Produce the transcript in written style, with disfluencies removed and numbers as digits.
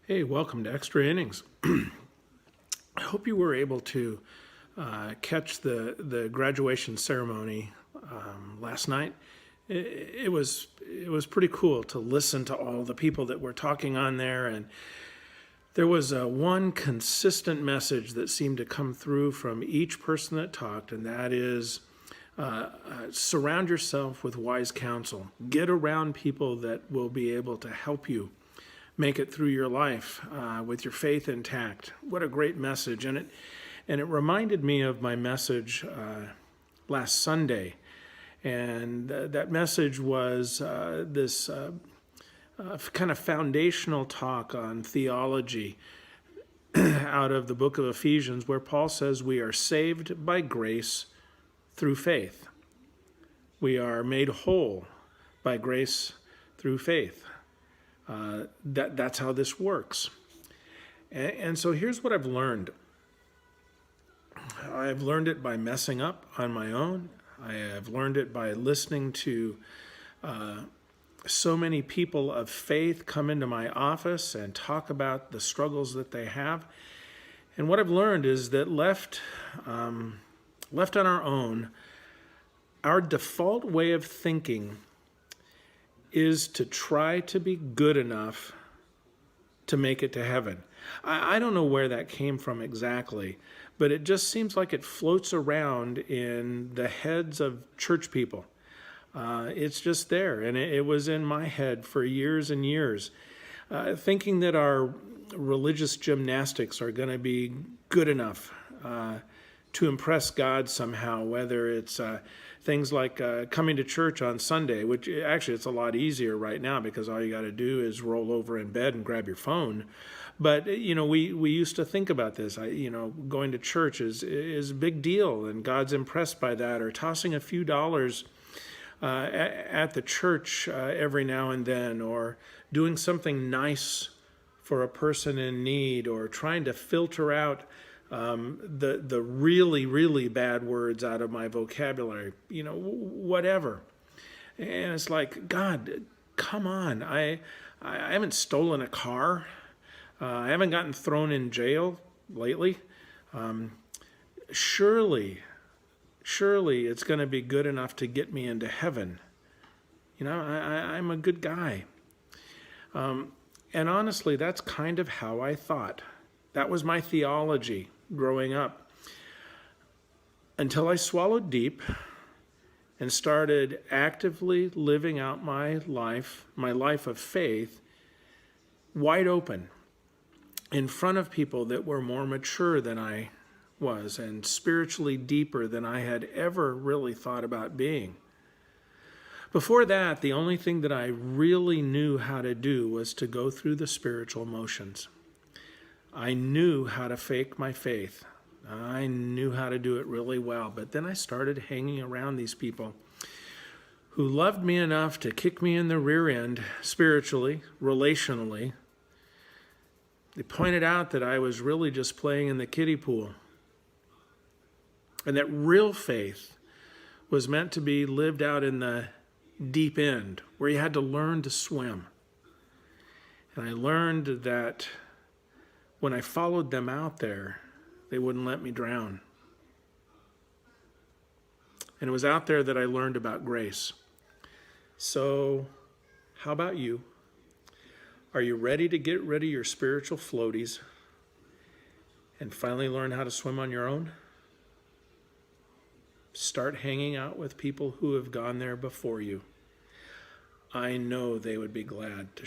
Hey, welcome to Extra Innings. I hope you were able to catch the graduation ceremony last night. It was pretty cool to listen to all the people that were talking on there, and there was one consistent message that seemed to come through from each person that talked, and that is surround yourself with wise counsel. Get around people that will be able to help you make it through your life with your faith intact. What a great message. And it reminded me of my message last Sunday. And that message was this kind of foundational talk on theology out of the book of Ephesians, where Paul says we are saved by grace through faith. We are made whole by grace through faith. That's how this works. And so here's what I've learned. I've learned it by messing up on my own. I have learned it by listening to so many people of faith come into my office and talk about the struggles that they have. And what I've learned is that left on our own, our default way of thinking is to try to be good enough to make it to heaven. I don't know where that came from exactly, but it just seems like it floats around in the heads of church people. It's just there, and it was in my head for years and years, thinking that our religious gymnastics are going to be good enough to impress God somehow, whether it's things like coming to church on Sunday, which actually it's a lot easier right now because all you got to do is roll over in bed and grab your phone. But, we used to think about this. Going to church is a big deal, and God's impressed by that, or tossing a few dollars at the church every now and then, or doing something nice for a person in need, or trying to filter out the really, really bad words out of my vocabulary, whatever. And it's like, God, come on. I haven't stolen a car. I haven't gotten thrown in jail lately. Surely it's going to be good enough to get me into heaven. I'm a good guy. And honestly, that's kind of how I thought. That was my theology growing up, until I swallowed deep and started actively living out my life of faith, wide open, in front of people that were more mature than I was and spiritually deeper than I had ever really thought about being. Before that, the only thing that I really knew how to do was to go through the spiritual motions. I knew how to fake my faith. I knew how to do it really well. But then I started hanging around these people who loved me enough to kick me in the rear end spiritually, relationally. They pointed out that I was really just playing in the kiddie pool, and that real faith was meant to be lived out in the deep end, where you had to learn to swim. And I learned that when I followed them out there, they wouldn't let me drown. And it was out there that I learned about grace. So, how about you? Are you ready to get rid of your spiritual floaties and finally learn how to swim on your own? Start hanging out with people who have gone there before you. I know they would be glad to